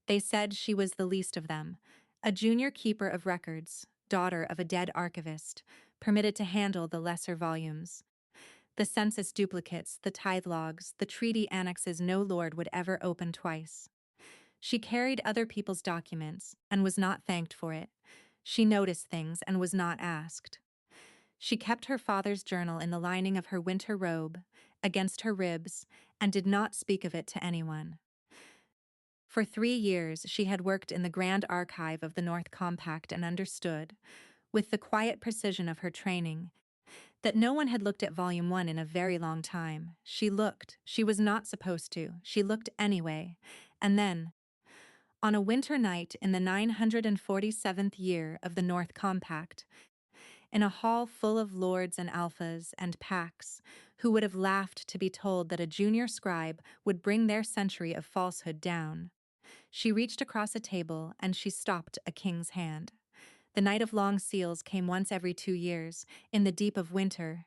They said she was the least of them, a junior keeper of records, daughter of a dead archivist, permitted to handle the lesser volumes. The census duplicates, the tithe logs, the treaty annexes no lord would ever open twice. She carried other people's documents and was not thanked for it. She noticed things and was not asked. She kept her father's journal in the lining of her winter robe, against her ribs, and did not speak of it to anyone. For 3 years she had worked in the Grand Archive of the North Compact and understood, with the quiet precision of her training, that no one had looked at Volume 1 in a very long time. She looked. She was not supposed to. She looked anyway. And then, on a winter night in the 947th year of the North Compact, in a hall full of lords and alphas and pax who would have laughed to be told that a junior scribe would bring their century of falsehood down, she reached across a table and she stopped a king's hand. The Night of Long Seals came once every 2 years, in the deep of winter,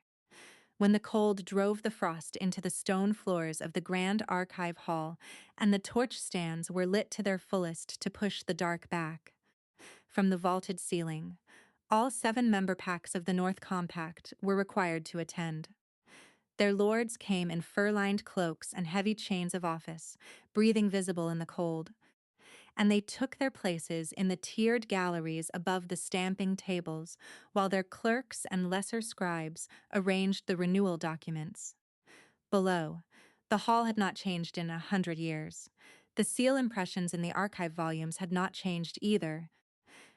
when the cold drove the frost into the stone floors of the Grand Archive Hall and the torch stands were lit to their fullest to push the dark back. From the vaulted ceiling, all 7 member packs of the North Compact were required to attend. Their lords came in fur-lined cloaks and heavy chains of office, breathing visible in the cold, and they took their places in the tiered galleries above the stamping tables, while their clerks and lesser scribes arranged the renewal documents. Below, the hall had not changed in 100 years. The seal impressions in the archive volumes had not changed either,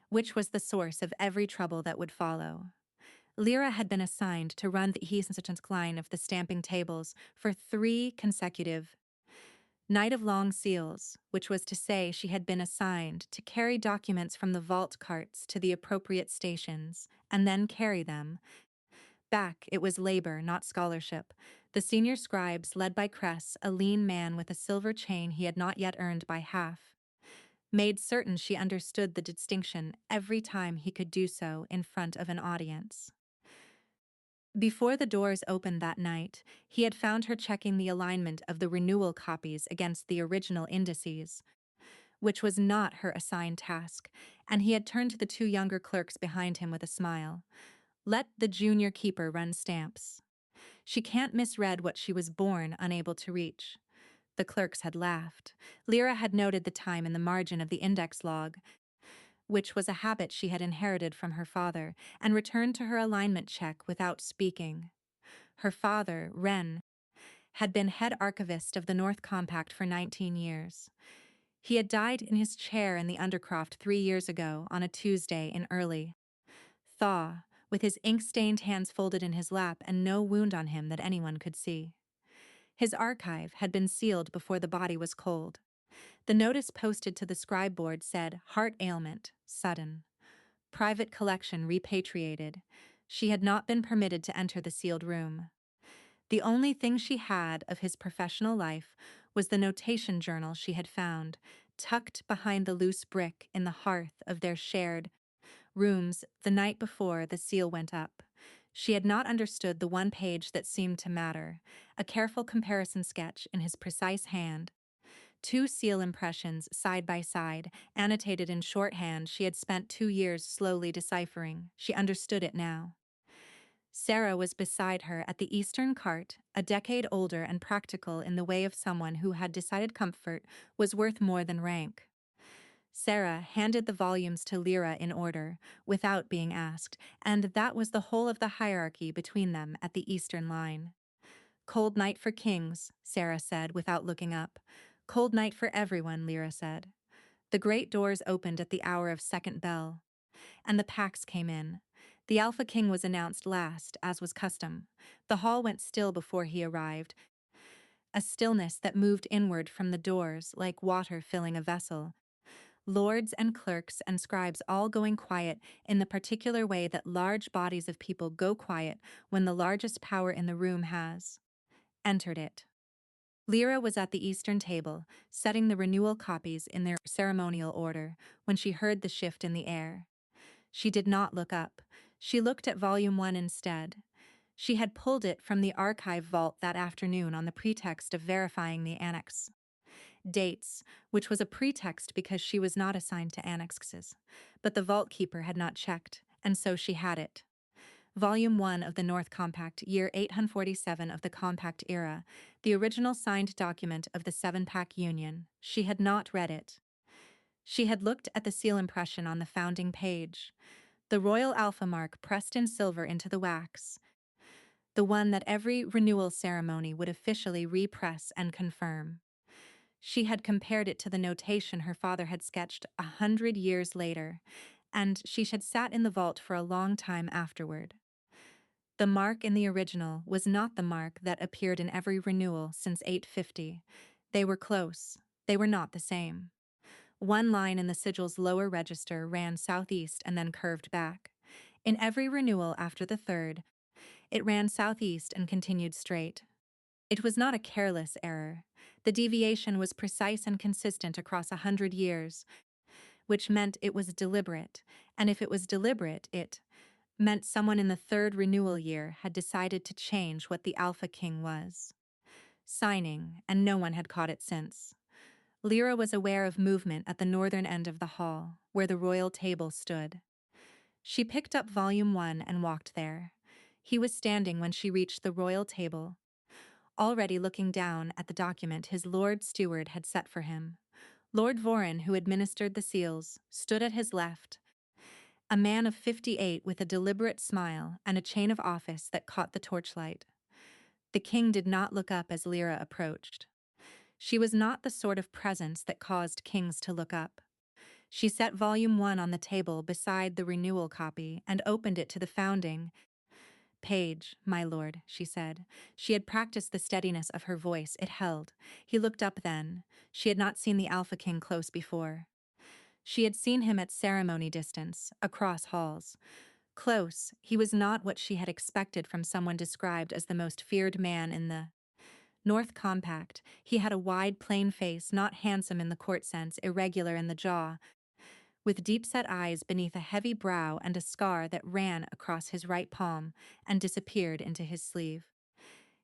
which was the source of every trouble that would follow. Lyra had been assigned to run the Hesenstance line of the stamping tables for 3 consecutive Night of Long Seals, which was to say she had been assigned to carry documents from the vault carts to the appropriate stations, and then carry them back. It was labor, not scholarship. The senior scribes, led by Cress, a lean man with a silver chain he had not yet earned by half, made certain she understood the distinction every time he could do so in front of an audience. Before the doors opened that night, he had found her checking the alignment of the renewal copies against the original indices, which was not her assigned task, and he had turned to the 2 younger clerks behind him with a smile. Let the junior keeper run stamps. She can't misread what she was born unable to reach. The clerks had laughed. Lyra had noted the time in the margin of the index log, which was a habit she had inherited from her father, and returned to her alignment check without speaking. Her father, Wren, had been head archivist of the North Compact for 19 years. He had died in his chair in the Undercroft 3 years ago on a Tuesday in early thaw, with his ink-stained hands folded in his lap and no wound on him that anyone could see. His archive had been sealed before the body was cold. The notice posted to the scribe board said, "Heart ailment, sudden. Private collection repatriated." She had not been permitted to enter the sealed room. The only thing she had of his professional life was the notation journal she had found, tucked behind the loose brick in the hearth of their shared rooms the night before the seal went up. She had not understood the one page that seemed to matter, a careful comparison sketch in his precise hand. 2 seal impressions side by side, annotated in shorthand she had spent 2 years slowly deciphering. She understood it now. Sarah was beside her at the eastern cart, a decade older and practical in the way of someone who had decided comfort was worth more than rank. Sarah handed the volumes to Lyra in order, without being asked, and that was the whole of the hierarchy between them at the eastern line. "Cold night for kings," Sarah said without looking up. "Cold night for everyone," Lyra said. The great doors opened at the hour of second bell, and the packs came in. The Alpha King was announced last, as was custom. The hall went still before he arrived, a stillness that moved inward from the doors like water filling a vessel. Lords and clerks and scribes all going quiet in the particular way that large bodies of people go quiet when the largest power in the room has entered it. Lyra was at the eastern table, setting the renewal copies in their ceremonial order, when she heard the shift in the air. She did not look up. She looked at Volume 1 instead. She had pulled it from the archive vault that afternoon on the pretext of verifying the annex. dates, which was a pretext because she was not assigned to annexes. But the vault keeper had not checked, and so she had it. Volume 1 of the North Compact, year 847 of the Compact era, the original signed document of the Seven-Pack Union. She had not read it. She had looked at the seal impression on the founding page, the royal alpha mark pressed in silver into the wax, the one that every renewal ceremony would officially repress and confirm. She had compared it to the notation her father had sketched 100 years later, and she had sat in the vault for a long time afterward. The mark in the original was not the mark that appeared in every renewal since 850. They were close. They were not the same. One line in the sigil's lower register ran southeast and then curved back. In every renewal after the third, it ran southeast and continued straight. It was not a careless error. The deviation was precise and consistent across 100 years, which meant it was deliberate, and if it was deliberate, it meant someone in the third renewal year had decided to change what the Alpha King was. Signing, and no one had caught it since. Lyra was aware of movement at the northern end of the hall, where the royal table stood. She picked up Volume 1 and walked there. He was standing when she reached the royal table, already looking down at the document his Lord Steward had set for him. Lord Voren, who administered the seals, stood at his left, a man of 58 with a deliberate smile and a chain of office that caught the torchlight. The king did not look up as Lyra approached. She was not the sort of presence that caused kings to look up. She set Volume 1 on the table beside the renewal copy and opened it to the founding page. My lord, she said. She had practiced the steadiness of her voice. It held. He looked up then. She had not seen the Alpha King close before. She had seen him at ceremony distance, across halls. Close, he was not what she had expected from someone described as the most feared man in the North Compact. He had a wide, plain face, not handsome in the court sense, irregular in the jaw, with deep-set eyes beneath a heavy brow and a scar that ran across his right palm and disappeared into his sleeve.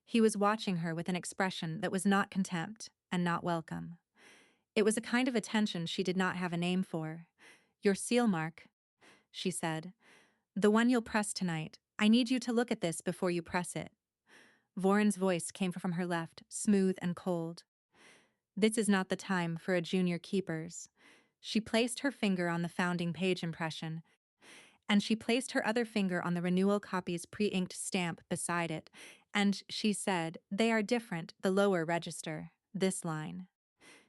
He was watching her with an expression that was not contempt and not welcome. It was a kind of attention she did not have a name for. Your seal mark, she said. The one you'll press tonight. I need you to look at this before you press it. Voren's voice came from her left, smooth and cold. This is not the time for a junior keeper's. She placed her finger on the founding page impression, and she placed her other finger on the renewal copy's pre-inked stamp beside it, and she said, they are different, the lower register, this line.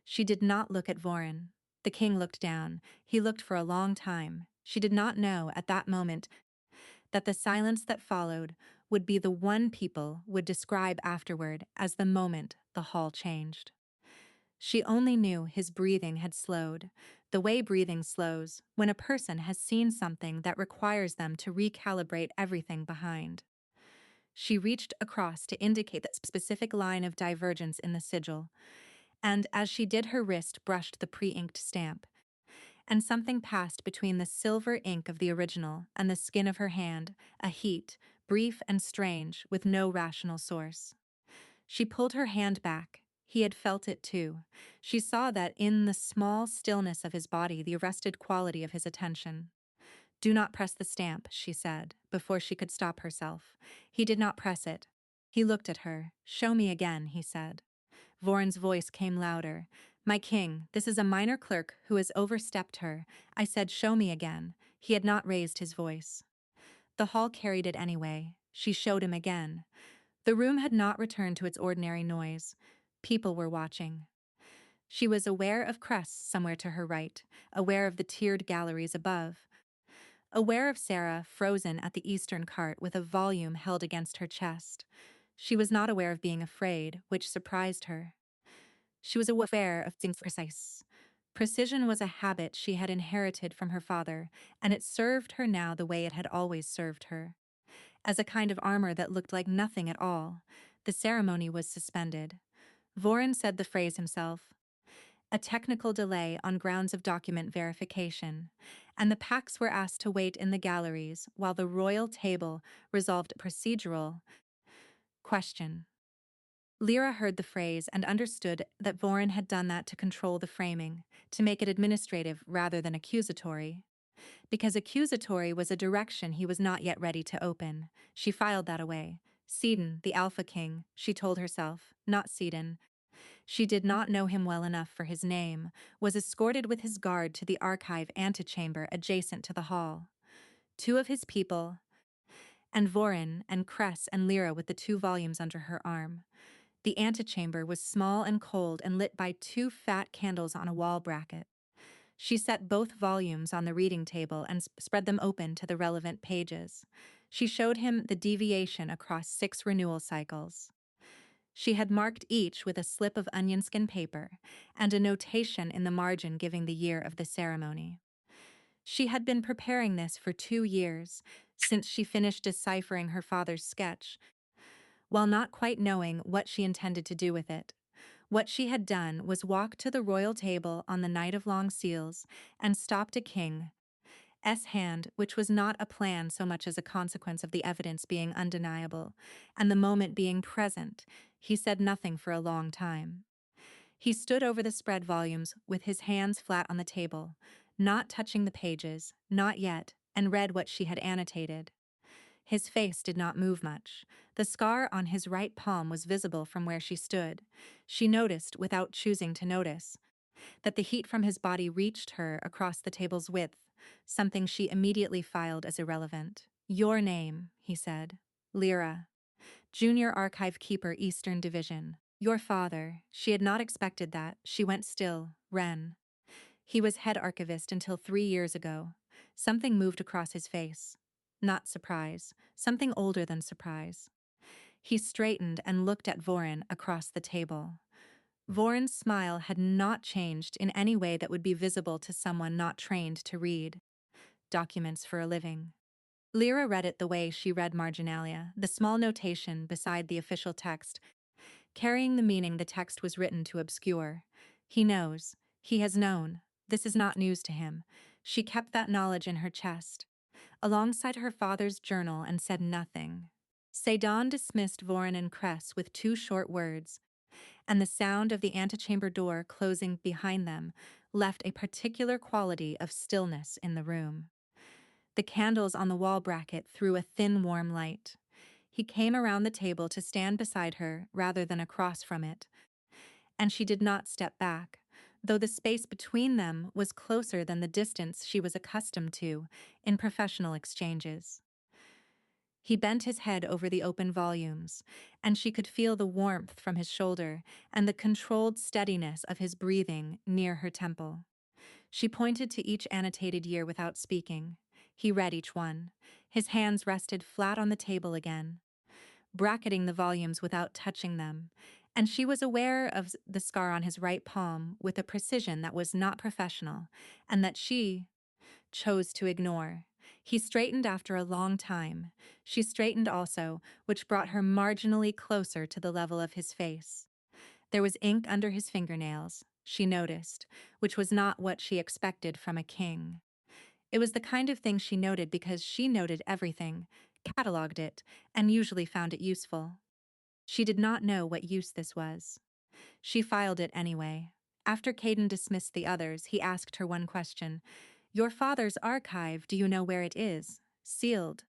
She did not look at Voren. The king looked down. He looked for a long time. She did not know at that moment that the silence that followed would be the one people would describe afterward as the moment the hall changed. She only knew his breathing had slowed, the way breathing slows when a person has seen something that requires them to recalibrate everything behind. She reached across to indicate that specific line of divergence in the sigil, and as she did, her wrist brushed the pre-inked stamp, and something passed between the silver ink of the original and the skin of her hand, a heat, brief and strange, with no rational source. She pulled her hand back. He had felt it too. She saw that in the small stillness of his body, the arrested quality of his attention. Do not press the stamp, she said, before she could stop herself. He did not press it. He looked at her. Show me again, he said. Voren's voice came louder. My king, this is a minor clerk who has overstepped her. I said, show me again. He had not raised his voice. The hall carried it anyway. She showed him again. The room had not returned to its ordinary noise. People were watching. She was aware of crests somewhere to her right, aware of the tiered galleries above, aware of Sarah frozen at the eastern cart with a volume held against her chest. She was not aware of being afraid, which surprised her. She was aware of things precise. Precision was a habit she had inherited from her father, and it served her now the way it had always served her. As a kind of armor that looked like nothing at all. The ceremony was suspended. Voren said the phrase himself. A technical delay on grounds of document verification, and the packs were asked to wait in the galleries while the royal table resolved a procedural question. Lyra heard the phrase and understood that Voren had done that to control the framing, to make it administrative rather than accusatory. Because accusatory was a direction he was not yet ready to open. She filed that away. Sidon, the Alpha King, she told herself, not Sidon. She did not know him well enough for his name, was escorted with his guard to the archive antechamber adjacent to the hall. Two of his people, and Voren and Cress and Lyra with the 2 volumes under her arm. The antechamber was small and cold and lit by 2 fat candles on a wall bracket. She set both volumes on the reading table and spread them open to the relevant pages. She showed him the deviation across 6 renewal cycles. She had marked each with a slip of onion skin paper and a notation in the margin giving the year of the ceremony. She had been preparing this for 2 years, since she finished deciphering her father's sketch, while not quite knowing what she intended to do with it. What she had done was walk to the royal table on the night of Long Seals and stopped a king's hand, which was not a plan so much as a consequence of the evidence being undeniable, and the moment being present. He said nothing for a long time. He stood over the spread volumes with his hands flat on the table, not touching the pages, not yet, and read what she had annotated. His face did not move much. The scar on his right palm was visible from where she stood. She noticed, without choosing to notice, that the heat from his body reached her across the table's width, something she immediately filed as irrelevant. "Your name," he said. "Lyra. Junior Archive Keeper, Eastern Division. Your father." She had not expected that. She went still. "Ren. He was head archivist until 3 years ago." Something moved across his face. Not surprise. Something older than surprise. He straightened and looked at Voren across the table. Voren's smile had not changed in any way that would be visible to someone not trained to read documents for a living. Lyra read it the way she read marginalia, the small notation beside the official text, carrying the meaning the text was written to obscure. He knows. He has known. This is not news to him. She kept that knowledge in her chest, alongside her father's journal, and said nothing. Sidon dismissed Voren and Cress with 2 short words, and the sound of the antechamber door closing behind them left a particular quality of stillness in the room. The candles on the wall bracket threw a thin, warm light. He came around the table to stand beside her rather than across from it, and she did not step back, though the space between them was closer than the distance she was accustomed to in professional exchanges. He bent his head over the open volumes, and she could feel the warmth from his shoulder and the controlled steadiness of his breathing near her temple. She pointed to each annotated year without speaking. He read each one. His hands rested flat on the table again, bracketing the volumes without touching them, and she was aware of the scar on his right palm with a precision that was not professional and that she chose to ignore. He straightened after a long time. She straightened also, which brought her marginally closer to the level of his face. There was ink under his fingernails, she noticed, which was not what she expected from a king. It was the kind of thing she noted because she noted everything, catalogued it, and usually found it useful. She did not know what use this was. She filed it anyway. After Caden dismissed the others, he asked her one question. "Your father's archive, do you know where it is?" "Sealed,"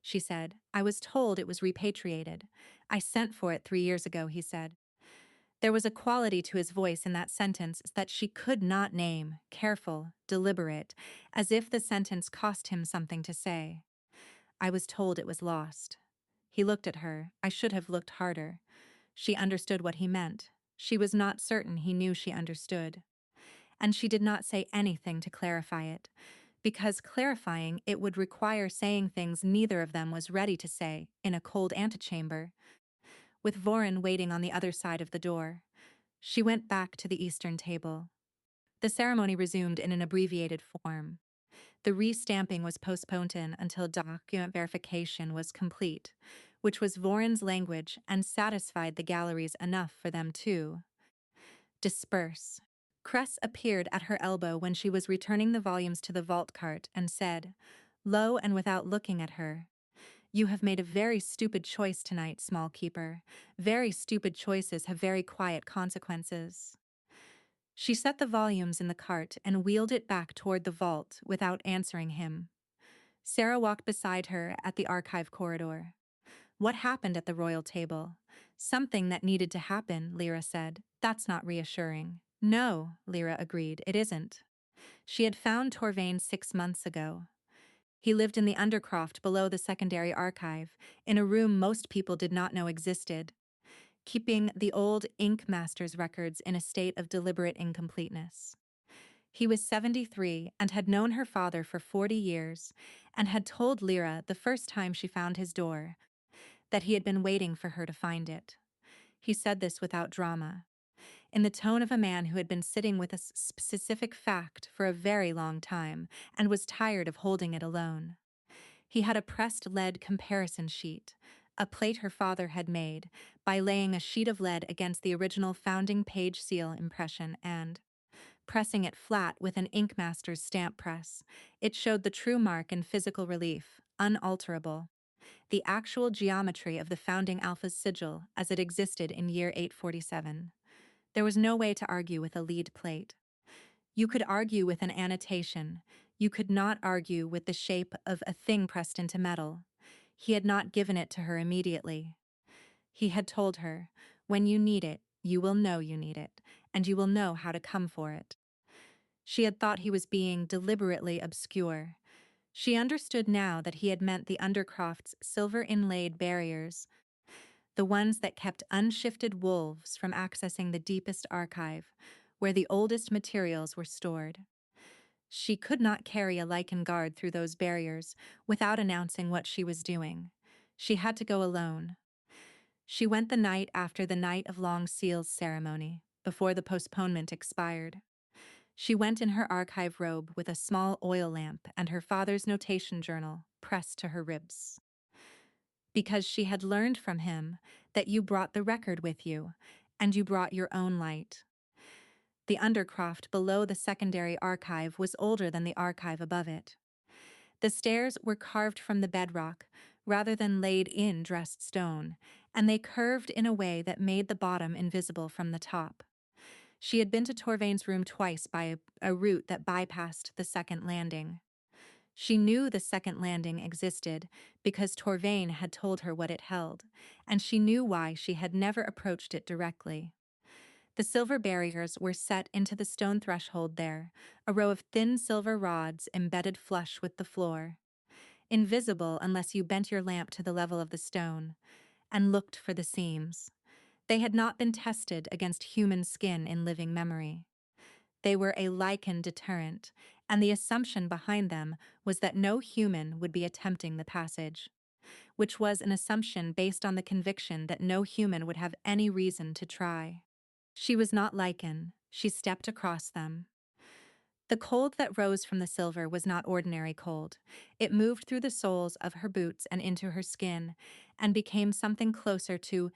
she said. "I was told it was repatriated. I sent for it 3 years ago," he said. There was a quality to his voice in that sentence that she could not name, careful, deliberate, as if the sentence cost him something to say. "I was told it was lost." He looked at her. I should have looked harder. She understood what he meant. She was not certain he knew she understood. And she did not say anything to clarify it, because clarifying it would require saying things neither of them was ready to say in a cold antechamber, with Voren waiting on the other side of the door. She went back to the eastern table. The ceremony resumed in an abbreviated form. The restamping was postponed until document verification was complete, which was Voren's language and satisfied the galleries enough for them to disperse. Cress appeared at her elbow when she was returning the volumes to the vault cart and said, low and without looking at her, You have made a very stupid choice tonight, small keeper. Very stupid choices have very quiet consequences. She set the volumes in the cart and wheeled it back toward the vault without answering him. Sarah walked beside her at the archive corridor. What happened at the royal table? Something that needed to happen, Lyra said. That's not reassuring. No, Lyra agreed, it isn't. She had found Torvain 6 months ago. He lived in the Undercroft below the secondary archive, in a room most people did not know existed, keeping the old Ink Master's records in a state of deliberate incompleteness. He was 73 and had known her father for 40 years and had told Lyra the first time she found his door that he had been waiting for her to find it. He said this without drama, in the tone of a man who had been sitting with a specific fact for a very long time and was tired of holding it alone. He had a pressed lead comparison sheet, a plate her father had made, by laying a sheet of lead against the original founding page seal impression and pressing it flat with an Ink Master's stamp press. It showed the true mark in physical relief, unalterable. The actual geometry of the founding Alpha's sigil as it existed in year 847. There was no way to argue with a lead plate. You could argue with an annotation. You could not argue with the shape of a thing pressed into metal. He had not given it to her immediately. He had told her, when you need it, you will know you need it, and you will know how to come for it. She had thought he was being deliberately obscure. She understood now that he had meant the Undercroft's silver-inlaid barriers, the ones that kept unshifted wolves from accessing the deepest archive, where the oldest materials were stored. She could not carry a Lycan guard through those barriers without announcing what she was doing. She had to go alone. She went the night after the Night of Long Seals ceremony, before the postponement expired. She went in her archive robe with a small oil lamp and her father's notation journal pressed to her ribs. Because she had learned from him that you brought the record with you, and you brought your own light. The Undercroft below the secondary archive was older than the archive above it. The stairs were carved from the bedrock rather than laid in dressed stone, and they curved in a way that made the bottom invisible from the top. She had been to Torvain's room twice by a route that bypassed the second landing. She knew the second landing existed because Torvain had told her what it held, and she knew why she had never approached it directly. The silver barriers were set into the stone threshold there, a row of thin silver rods embedded flush with the floor, invisible unless you bent your lamp to the level of the stone and looked for the seams. They had not been tested against human skin in living memory. They were a Lycan deterrent, and the assumption behind them was that no human would be attempting the passage, which was an assumption based on the conviction that no human would have any reason to try. She was not Lycan. She stepped across them. The cold that rose from the silver was not ordinary cold. It moved through the soles of her boots and into her skin, and became something closer to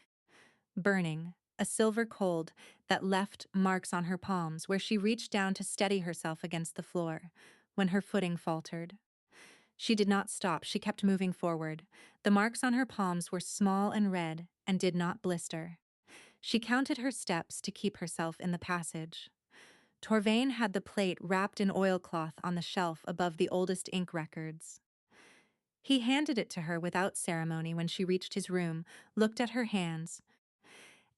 burning, a silver cold that left marks on her palms where she reached down to steady herself against the floor when her footing faltered. She did not stop. She kept moving forward. The marks on her palms were small and red and did not blister. She counted her steps to keep herself in the passage. Torvain had the plate wrapped in oilcloth on the shelf above the oldest ink records. He handed it to her without ceremony when she reached his room, looked at her hands,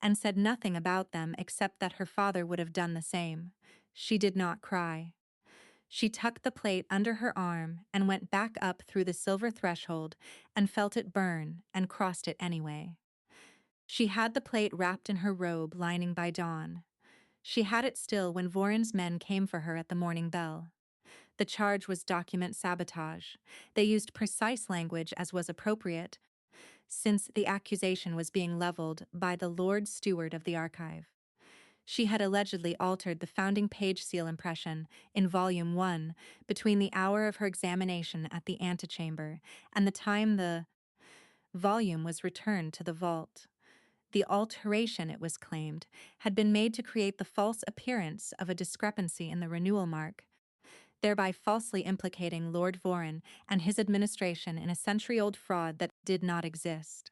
and said nothing about them except that her father would have done the same. She did not cry. She tucked the plate under her arm and went back up through the silver threshold and felt it burn and crossed it anyway. She had the plate wrapped in her robe lining by dawn. She had it still when Voron's men came for her at the morning bell. The charge was document sabotage. They used precise language as was appropriate, since the accusation was being leveled by the Lord Steward of the archive. She had allegedly altered the founding page seal impression in Volume 1 between the hour of her examination at the antechamber and the time the volume was returned to the vault. The alteration, it was claimed, had been made to create the false appearance of a discrepancy in the renewal mark. thereby falsely implicating Lord Voren and his administration in a century-old fraud that did not exist.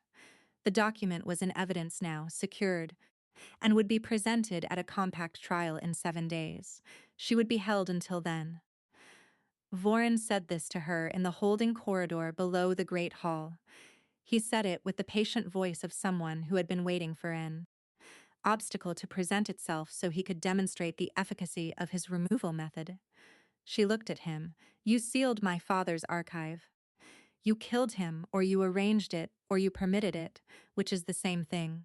The document was in evidence now, secured, and would be presented at a compact trial in 7 days. She would be held until then. Voren said this to her in the holding corridor below the great hall. He said it with the patient voice of someone who had been waiting for an obstacle to present itself so he could demonstrate the efficacy of his removal method. She looked at him. You sealed my father's archive. You killed him, or you arranged it, or you permitted it, which is the same thing.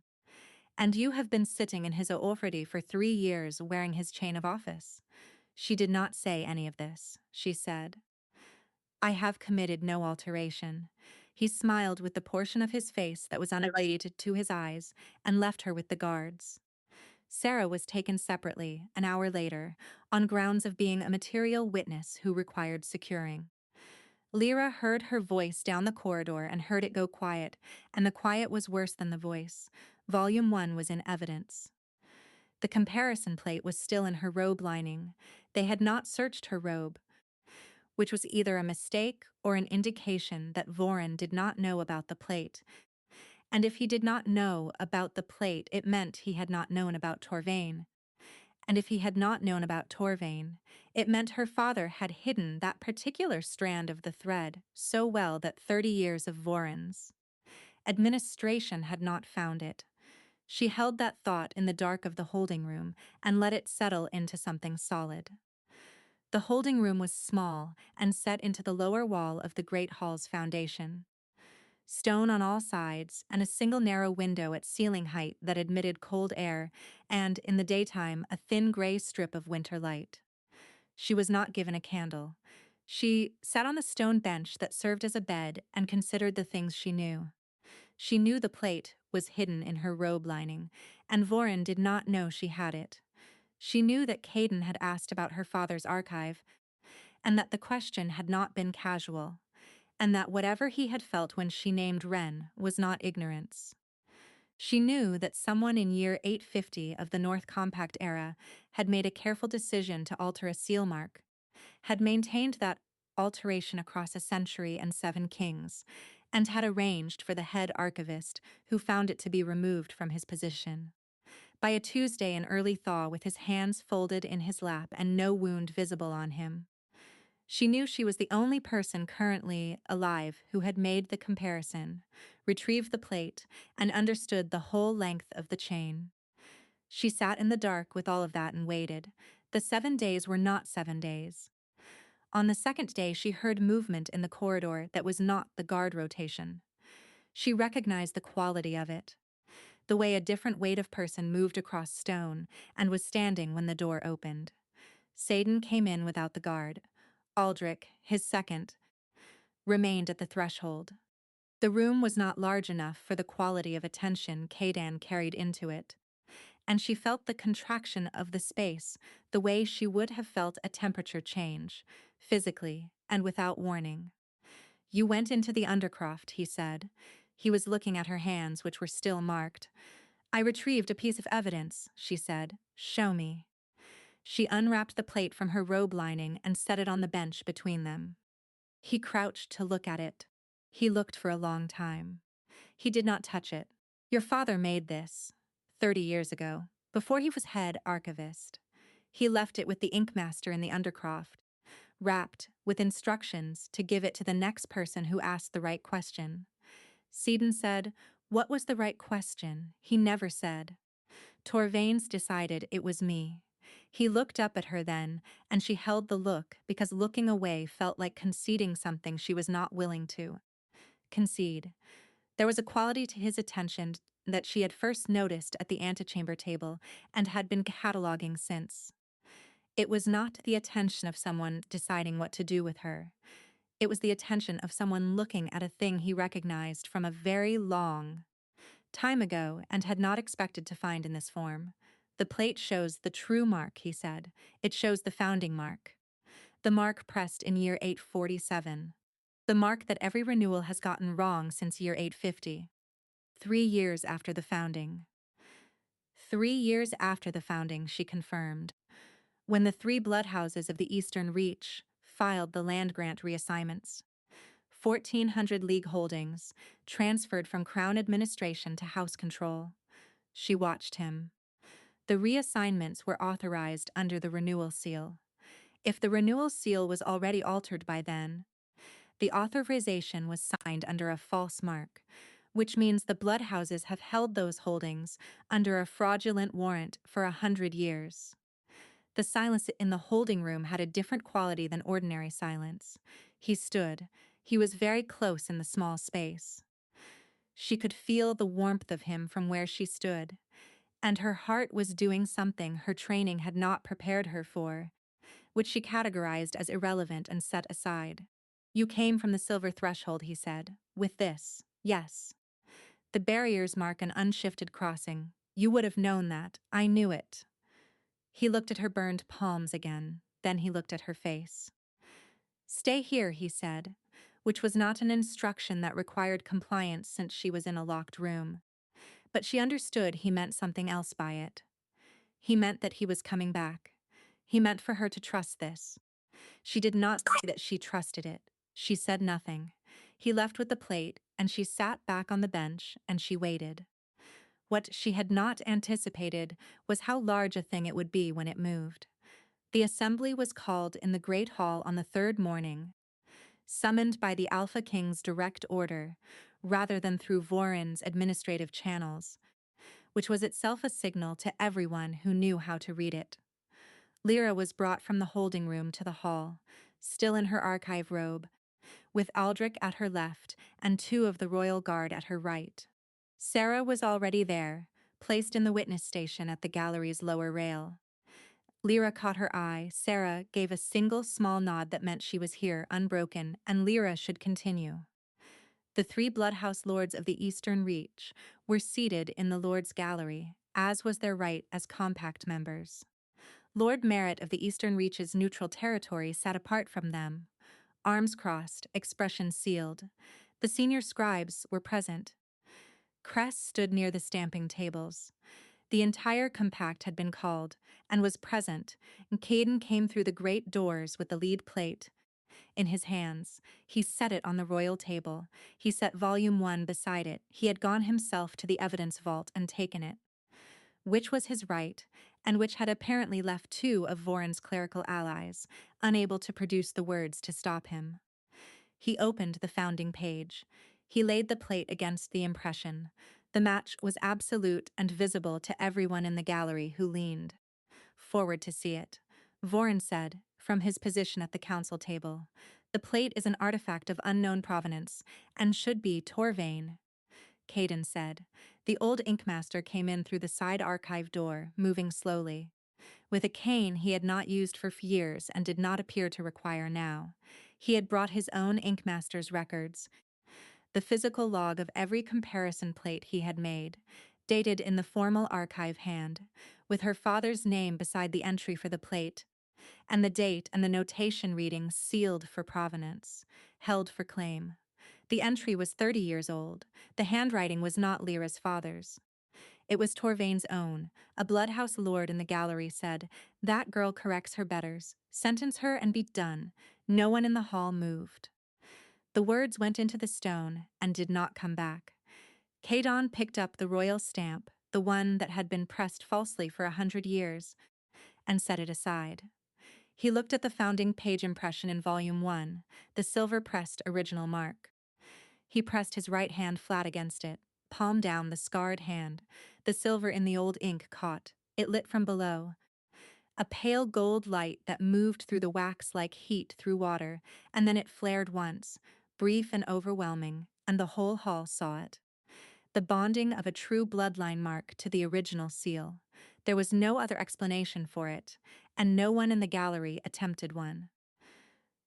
And you have been sitting in his authority for 3 years wearing his chain of office. She did not say any of this. She said, I have committed no alteration. He smiled with the portion of his face that was unrelated to his eyes and left her with the guards. Sarah was taken separately, an hour later, on grounds of being a material witness who required securing. Lyra heard her voice down the corridor and heard it go quiet, and the quiet was worse than the voice. Volume 1 was in evidence. The comparison plate was still in her robe lining. They had not searched her robe, which was either a mistake or an indication that Voren did not know about the plate. And if he did not know about the plate, it meant he had not known about Torvain. And if he had not known about Torvain, it meant her father had hidden that particular strand of the thread so well that 30 years of Voren's administration had not found it. She held that thought in the dark of the holding room and let it settle into something solid. The holding room was small and set into the lower wall of the great hall's foundation. Stone on all sides, and a single narrow window at ceiling height that admitted cold air, and, in the daytime, a thin gray strip of winter light. She was not given a candle. She sat on the stone bench that served as a bed and considered the things she knew. She knew the plate was hidden in her robe lining, and Voren did not know she had it. She knew that Caden had asked about her father's archive, and that the question had not been casual, and that whatever he had felt when she named Ren was not ignorance. She knew that someone in year 850 of the North Compact era had made a careful decision to alter a seal mark, had maintained that alteration across a century and 7 kings, and had arranged for the head archivist who found it to be removed from his position. By a Tuesday in early thaw, with his hands folded in his lap and no wound visible on him, she knew she was the only person currently alive who had made the comparison, retrieved the plate, and understood the whole length of the chain. She sat in the dark with all of that and waited. The 7 days were not 7 days. On the second day, she heard movement in the corridor that was not the guard rotation. She recognized the quality of it, the way a different weight of person moved across stone and was standing when the door opened. Saden came in without the guard. Aldrich, his second, remained at the threshold. The room was not large enough for the quality of attention Cadan carried into it, and she felt the contraction of the space the way she would have felt a temperature change, physically and without warning. You went into the Undercroft, he said. He was looking at her hands, which were still marked. I retrieved a piece of evidence, she said. Show me. She unwrapped the plate from her robe lining and set it on the bench between them. He crouched to look at it. He looked for a long time. He did not touch it. Your father made this 30 years ago, before he was head archivist. He left it with the Inkmaster in the Undercroft, wrapped with instructions to give it to the next person who asked the right question. Seddon said, what was the right question? He never said. Torvains decided it was me. He looked up at her then, and she held the look because looking away felt like conceding something she was not willing to concede. There was a quality to his attention that she had first noticed at the antechamber table and had been cataloging since. It was not the attention of someone deciding what to do with her. It was the attention of someone looking at a thing he recognized from a very long time ago and had not expected to find in this form. The plate shows the true mark, he said. It shows the founding mark. The mark pressed in year 847. The mark that every renewal has gotten wrong since year 850. 3 years after the founding. 3 years after the founding, she confirmed. When the 3 bloodhouses of the Eastern Reach filed the land grant reassignments. 1,400 league holdings, transferred from Crown administration to House control. She watched him. The reassignments were authorized under the renewal seal. If the renewal seal was already altered by then, the authorization was signed under a false mark, which means the Bloodhouses have held those holdings under a fraudulent warrant for 100 years. The silence in the holding room had a different quality than ordinary silence. He stood. He was very close in the small space. She could feel the warmth of him from where she stood, and her heart was doing something her training had not prepared her for, which she categorized as irrelevant and set aside. "You came from the silver threshold," he said. "With this, yes. The barriers mark an unshifted crossing. You would have known that. I knew it." He looked at her burned palms again. Then he looked at her face. "Stay here," he said, which was not an instruction that required compliance since she was in a locked room. But she understood he meant something else by it. He meant that he was coming back. He meant for her to trust this. She did not say that she trusted it. She said nothing. He left with the plate, and she sat back on the bench, and she waited. What she had not anticipated was how large a thing it would be when it moved. The assembly was called in the Great Hall on the third morning, summoned by the Alpha King's direct order, rather than through Voron's administrative channels, which was itself a signal to everyone who knew how to read it. Lyra was brought from the holding room to the hall, still in her archive robe, with Aldrich at her left and 2 of the royal guard at her right. Sarah was already there, placed in the witness station at the gallery's lower rail. Lyra caught her eye. Sarah gave a single small nod that meant she was here, unbroken, and Lyra should continue. The 3 Bloodhouse lords of the Eastern Reach were seated in the Lords' Gallery, as was their right as compact members. Lord Merritt of the Eastern Reach's neutral territory sat apart from them, arms crossed, expression sealed. The senior scribes were present. Cress stood near the stamping tables. The entire compact had been called, and was present, and Caden came through the great doors with the lead plate in his hands. He set it on the royal table. He set Volume 1 beside it. He had gone himself to the evidence vault and taken it. Which was his right, and which had apparently left 2 of Voron's clerical allies, unable to produce the words to stop him. He opened the founding page. He laid the plate against the impression. The match was absolute and visible to everyone in the gallery who leaned forward to see it. Voron said, from his position at the council table, "The plate is an artifact of unknown provenance, and should be Torvain." Caden said. The old Inkmaster came in through the side archive door, moving slowly. With a cane he had not used for years and did not appear to require now. He had brought his own Inkmaster's records, the physical log of every comparison plate he had made, dated in the formal archive hand, with her father's name beside the entry for the plate, and the date and the notation reading sealed for provenance, held for claim. The entry was 30 years old. The handwriting was not Lyra's father's. It was Torvain's own. A Bloodhouse lord in the gallery said, "That girl corrects her betters. Sentence her and be done." No one in the hall moved. The words went into the stone and did not come back. Caden picked up the royal stamp, the one that had been pressed falsely for 100 years, and set it aside. He looked at the founding page impression in Volume 1, the silver-pressed original mark. He pressed his right hand flat against it, palm down the scarred hand. The silver in the old ink caught. It lit from below. A pale gold light that moved through the wax like heat through water, and then it flared once, brief and overwhelming, and the whole hall saw it. The bonding of a true bloodline mark to the original seal. There was no other explanation for it, and no one in the gallery attempted one.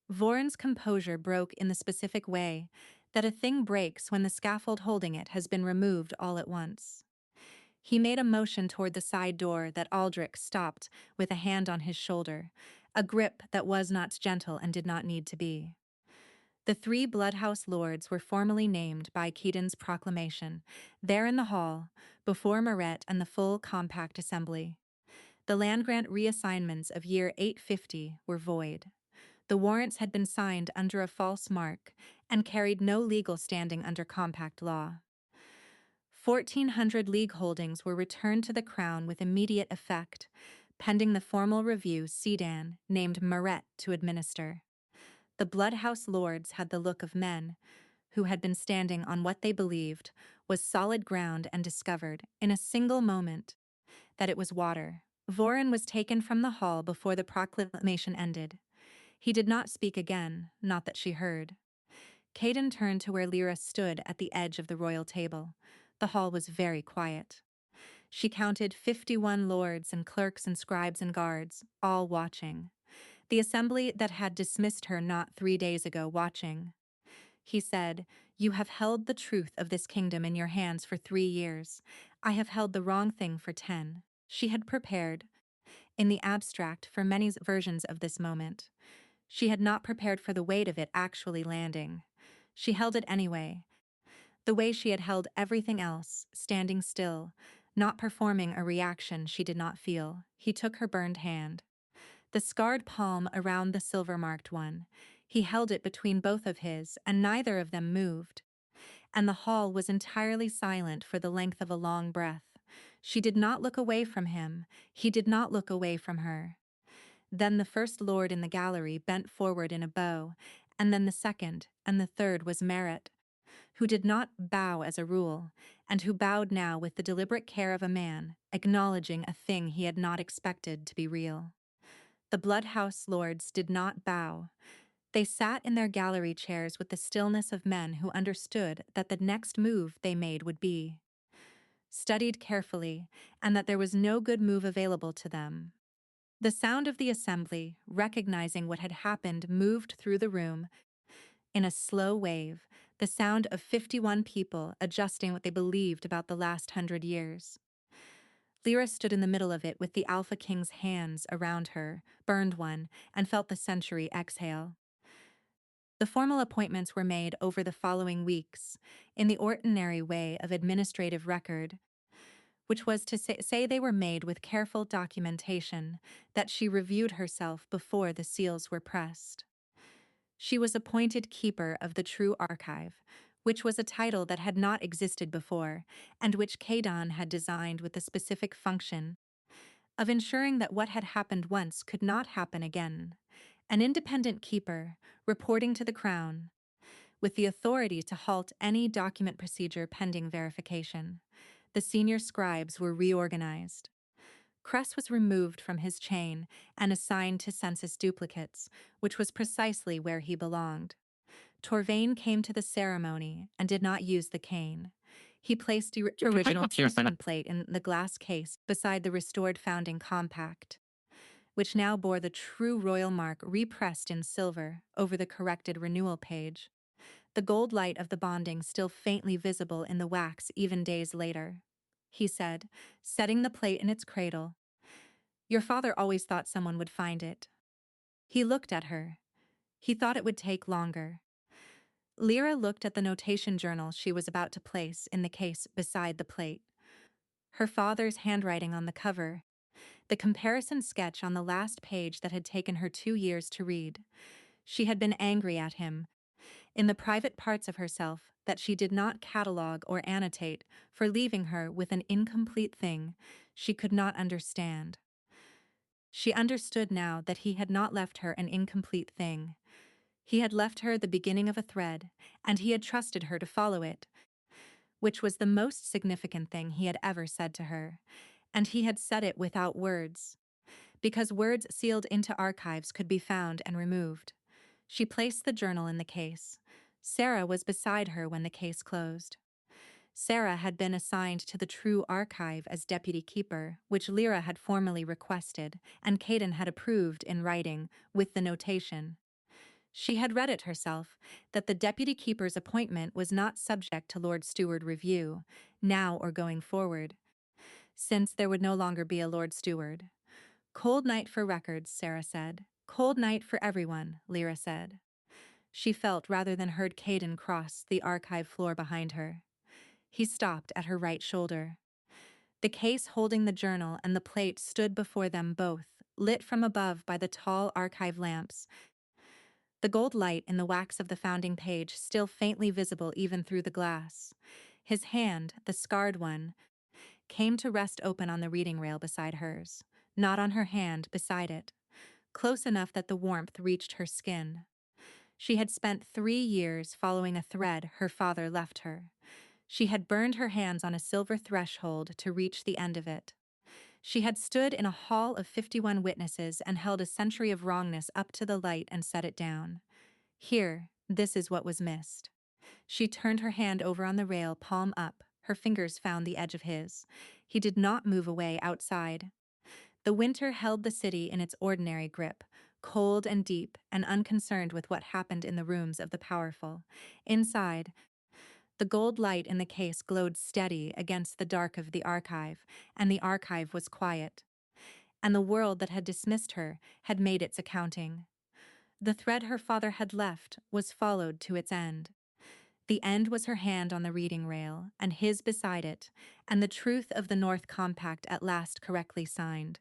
Voron's composure broke in the specific way that a thing breaks when the scaffold holding it has been removed all at once. He made a motion toward the side door that Aldrich stopped with a hand on his shoulder, a grip that was not gentle and did not need to be. The 3 Bloodhouse lords were formally named by Caden's proclamation, there in the hall, before Merritt and the full compact assembly. The land grant reassignments of year 850 were void. The warrants had been signed under a false mark and carried no legal standing under compact law. 1,400 league holdings were returned to the Crown with immediate effect, pending the formal review Sedan named Maret to administer. The Bloodhouse Lords had the look of men who had been standing on what they believed was solid ground and discovered, in a single moment, that it was water. Voren was taken from the hall before the proclamation ended. He did not speak again, not that she heard. Caden turned to where Lyra stood at the edge of the royal table. The hall was very quiet. She counted 51 lords and clerks and scribes and guards, all watching. The assembly that had dismissed her not 3 days ago watching. He said, "You have held the truth of this kingdom in your hands for 3 years. I have held the wrong thing for 10. She had prepared, in the abstract, for many versions of this moment. She had not prepared for the weight of it actually landing. She held it anyway, the way she had held everything else, standing still, not performing a reaction she did not feel. He took her burned hand, the scarred palm around the silver-marked one. He held it between both of his, and neither of them moved. And the hall was entirely silent for the length of a long breath. She did not look away from him. He did not look away from her. Then the first lord in the gallery bent forward in a bow, and then the second, and the third was Maret, who did not bow as a rule, and who bowed now with the deliberate care of a man, acknowledging a thing he had not expected to be real. The Bloodhouse Lords did not bow. They sat in their gallery chairs with the stillness of men who understood that the next move they made would be studied carefully, and that there was no good move available to them. The sound of the assembly, recognizing what had happened, moved through the room in a slow wave, the sound of 51 people adjusting what they believed about the last 100 years. Lyra stood in the middle of it with the Alpha King's hands around her, burned one, and felt the century exhale. The formal appointments were made over the following weeks, in the ordinary way of administrative record, which was to say they were made with careful documentation that she reviewed herself before the seals were pressed. She was appointed Keeper of the True Archive, which was a title that had not existed before, and which Caden had designed with the specific function of ensuring that what had happened once could not happen again. An independent keeper, reporting to the Crown, with the authority to halt any document procedure pending verification. The senior scribes were reorganized. Cress was removed from his chain and assigned to census duplicates, which was precisely where he belonged. Torvain came to the ceremony and did not use the cane. He placed the original plate in the glass case beside the restored founding compact, which now bore the true royal mark repressed in silver over the corrected renewal page, the gold light of the bonding still faintly visible in the wax even days later. He said, setting the plate in its cradle, "Your father always thought someone would find it." He looked at her. He thought it would take longer. Lyra looked at the notation journal she was about to place in the case beside the plate. Her father's handwriting on the cover, the comparison sketch on the last page that had taken her 2 years to read. She had been angry at him, in the private parts of herself that she did not catalogue or annotate, for leaving her with an incomplete thing she could not understand. She understood now that he had not left her an incomplete thing. He had left her the beginning of a thread, and he had trusted her to follow it, which was the most significant thing he had ever said to her. And he had said it without words, because words sealed into archives could be found and removed. She placed the journal in the case. Sarah was beside her when the case closed. Sarah had been assigned to the True Archive as deputy keeper, which Lyra had formally requested, and Caden had approved in writing, with the notation. She had read it herself, that the deputy keeper's appointment was not subject to Lord Steward review, now or going forward, since there would no longer be a Lord Steward. Cold night for records, Sarah said. Cold night for everyone, Lyra said. She felt rather than heard Caden cross the archive floor behind her. He stopped at her right shoulder. The case holding the journal and the plate stood before them both, lit from above by the tall archive lamps, the gold light in the wax of the founding page still faintly visible even through the glass. His hand, the scarred one, came to rest open on the reading rail beside hers, not on her hand, beside it, close enough that the warmth reached her skin. She had spent 3 years following a thread her father left her. She had burned her hands on a silver threshold to reach the end of it. She had stood in a hall of 51 witnesses and held a century of wrongness up to the light and set it down. Here, this is what was missed. She turned her hand over on the rail, palm up. Her fingers found the edge of his. He did not move away outside. The winter held the city in its ordinary grip, cold and deep and unconcerned with what happened in the rooms of the powerful. Inside, the gold light in the case glowed steady against the dark of the archive, and the archive was quiet. And the world that had dismissed her had made its accounting. The thread her father had left was followed to its end. The end was her hand on the reading rail, and his beside it, and the truth of the North Compact at last correctly signed.